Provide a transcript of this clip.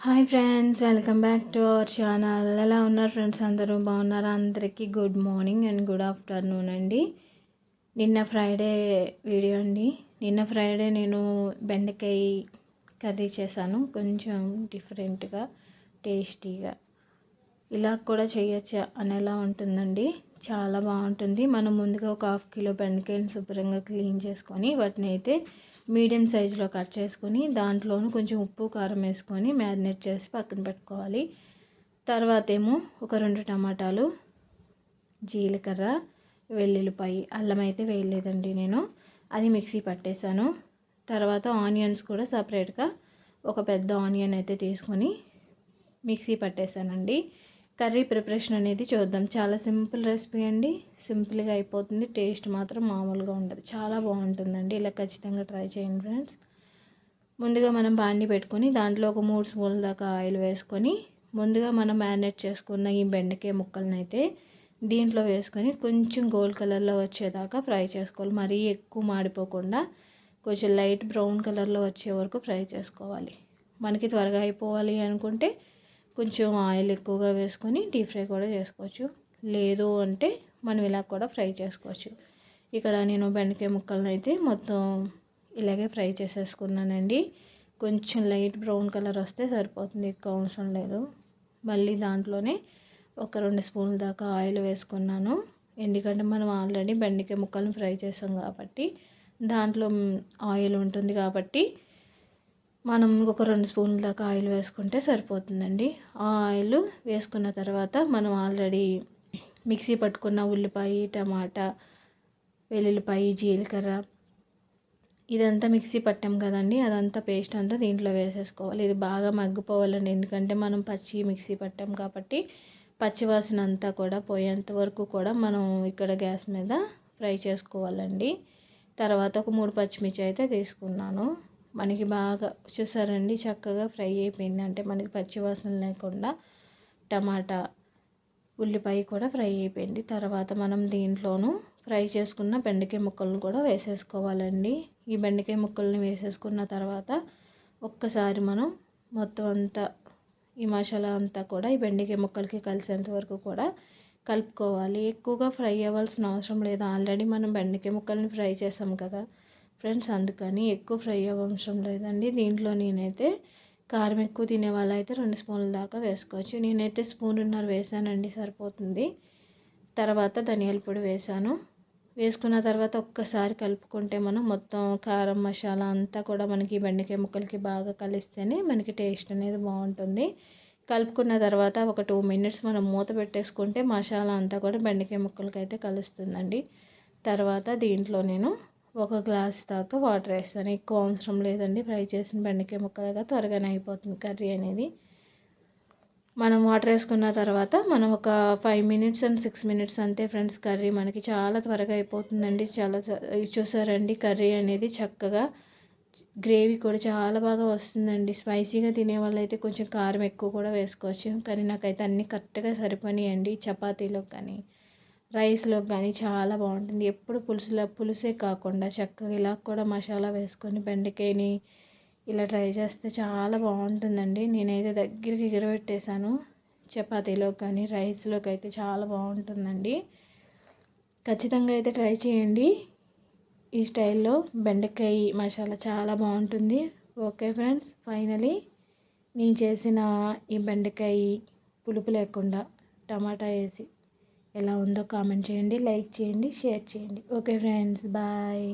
Hi friends, welcome back to our channel. ఎలా ఉన్నారు friends? అందరూ బాగున్నారా? అందరికీ good morning and good afternoon అండి. నిన్న ఫ్రైడే వీడియో అండి. నిన్న ఫ్రైడే నేను బెండకాయ కర్రీ చేశాను. కొంచెం డిఫరెంట్గా, టేస్టీగా. ఇలా కూడా చేయొచ్చా అనేలా ఉంటుందండి. చాలా బాగుంటుంది. మనం ముందుగా ఒక 1/2 కిలో బెండకాయని శుభ్రంగా క్లీన్ చేసుకొని వాటిని అయితే మీడియం సైజులో కట్ చేసుకొని దాంట్లోనూ కొంచెం ఉప్పు కారం వేసుకొని మ్యారినేట్ చేసి పక్కన పెట్టుకోవాలి. తర్వాత ఏమో ఒక 2 టమాటాలు, జీలకర్ర, వెల్లుల్లిపాయ, అల్లం అయితే వేయలేదండి నేను, అది మిక్సీ పట్టేశాను. తర్వాత ఆనియన్స్ కూడా సపరేట్గా ఒక పెద్ద ఆనియన్ అయితే తీసుకొని మిక్సీ పట్టేశానండి. కర్రీ ప్రిపరేషన్ అనేది చూద్దాం. చాలా సింపుల్ రెసిపీ అండి. సింపుల్గా అయిపోతుంది. టేస్ట్ మాత్రం మామూలుగా ఉండదు. చాలా బాగుంటుందండి. ఇలా ఖచ్చితంగా ట్రై చేయండి ఫ్రెండ్స్. ముందుగా మనం బాండి పెట్టుకొని దాంట్లో ఒక 3 స్పూన్ల దాకా ఆయిల్ వేసుకొని ముందుగా మనం మ్యారినేట్ చేసుకున్న ఈ బెండకాయ ముక్కలను అయితే దీంట్లో వేసుకొని కొంచెం గోల్డ్ కలర్లో వచ్చేదాకా ఫ్రై చేసుకోవాలి. మరీ ఎక్కువ మాడిపోకుండా కొంచెం లైట్ బ్రౌన్ కలర్లో వచ్చే వరకు ఫ్రై చేసుకోవాలి. మనకి త్వరగా అయిపోవాలి అనుకుంటే కొంచెం ఆయిల్ ఎక్కువగా వేసుకొని డీప్ ఫ్రై కూడా చేసుకోవచ్చు. లేదు అంటే మనం ఇలా కూడా ఫ్రై చేసుకోవచ్చు. ఇక్కడ నేను బెండకాయ ముక్కలను అయితే మొత్తం ఇలాగే ఫ్రై చేసేసుకున్నానండి. కొంచెం లైట్ బ్రౌన్ కలర్ వస్తే సరిపోతుంది, ఎక్కువ అవసరం లేదు. మళ్ళీ దాంట్లోనే ఒక 2 స్పూన్ల దాకా ఆయిల్ వేసుకున్నాను. ఎందుకంటే మనం ఆల్రెడీ బెండకాయ ముక్కలను ఫ్రై చేసాం కాబట్టి దాంట్లో ఆయిల్ ఉంటుంది కాబట్టి మనం ఒక 2 స్పూన్ల దాకా ఆయిల్ వేసుకుంటే సరిపోతుందండి. ఆ ఆయిల్ వేసుకున్న తర్వాత మనం ఆల్రెడీ మిక్సీ పట్టుకున్న ఉల్లిపాయ, టమాటా, వెల్లుల్లిపాయ, జీలకర్ర ఇదంతా మిక్సీ పట్టాం కదండి, అదంతా పేస్ట్ అంతా దీంట్లో వేసేసుకోవాలి. ఇది బాగా మగ్గిపోవాలండి, ఎందుకంటే మనం పచ్చి మిక్సీ పట్టాం కాబట్టి పచ్చివాసన అంతా కూడా పోయేంత వరకు కూడా మనం ఇక్కడ గ్యాస్ మీద ఫ్రై చేసుకోవాలండి. తర్వాత ఒక 3 పచ్చిమిర్చి అయితే తీసుకున్నాను. మనకి బాగా చూసారండి, చక్కగా ఫ్రై అయిపోయింది. అంటే మనకి పచ్చివాసన లేకుండా టమాటా, ఉల్లిపాయ కూడా ఫ్రై అయిపోయింది. తర్వాత మనం దీంట్లోనూ ఫ్రై చేసుకున్న బెండకాయ ముక్కలను కూడా వేసేసుకోవాలండి. ఈ బెండకాయ ముక్కల్ని వేసేసుకున్న తర్వాత ఒక్కసారి మనం మొత్తం అంతా ఈ మసాలా అంతా కూడా ఈ బెండకాయ ముక్కలకి కలిసేంత వరకు కూడా కలుపుకోవాలి. ఎక్కువగా ఫ్రై అవ్వాల్సిన అవసరం లేదు. ఆల్రెడీ మనం బెండకాయ ముక్కల్ని ఫ్రై చేసాం కదా ఫ్రెండ్స్, అందుకని ఎక్కువ ఫ్రై అవసరం లేదండి. దీంట్లో నేనైతే కారం ఎక్కువ తినే వాళ్ళైతే 2 స్పూన్ల దాకా వేసుకోవచ్చు. నేనైతే 1.5 స్పూన్ వేసానండి, సరిపోతుంది. తర్వాత ధనియాల పొడి వేసాను. వేసుకున్న తర్వాత ఒక్కసారి కలుపుకుంటే మనం మొత్తం కారం మసాలా అంతా కూడా మనకి బెండకాయ ముక్కలకి బాగా కలిస్తేనే మనకి టేస్ట్ అనేది బాగుంటుంది. కలుపుకున్న తర్వాత ఒక 2 మినిట్స్ మనం మూత పెట్టేసుకుంటే మసాలా అంతా కూడా బెండకాయ ముక్కలకి అయితే కలుస్తుందండి. తర్వాత దీంట్లో నేను ఒక గ్లాస్ దాకా వాటర్ వేస్తాను. ఎక్కువ అవసరం లేదండి, ఫ్రై చేసిన బెండకాయ ముక్కలుగా త్వరగానే అయిపోతుంది కర్రీ అనేది. మనం వాటర్ వేసుకున్న తర్వాత మనం ఒక 5 మినిట్స్ అండ్ 6 మినిట్స్ అంతే ఫ్రెండ్స్. కర్రీ మనకి చాలా త్వరగా అయిపోతుందండి. చాలా చూసారండి, కర్రీ అనేది చక్కగా గ్రేవీ కూడా చాలా బాగా వస్తుందండి. స్పైసీగా తినే వాళ్ళైతే కొంచెం కారం ఎక్కువ కూడా వేసుకోవచ్చు, కానీ నాకైతే అన్నీ కరెక్ట్గా సరిపోయాయండి. చపాతీలో కానీ రైస్లో కానీ చాలా బాగుంటుంది. ఎప్పుడు పులుసే కాకుండా చక్కగా ఇలా కూడా మసాలా వేసుకొని బెండకాయని ఇలా ట్రై చేస్తే చాలా బాగుంటుందండి. నేనైతే దగ్గరికి ఎగరబెట్టేశాను. చపాతీలో కానీ రైస్లోకి అయితే చాలా బాగుంటుందండి. ఖచ్చితంగా అయితే ట్రై చేయండి. ఈ స్టైల్లో బెండకాయ మసాలా చాలా బాగుంటుంది. ఓకే ఫ్రెండ్స్, ఫైనలీ నేను చేసిన ఈ బెండకాయ పులుపు లేకుండా టమాటా వేసి ఎలా ఉందో కామెంట్ చేయండి, లైక్ చేయండి, షేర్ చేయండి. Okay friends, bye.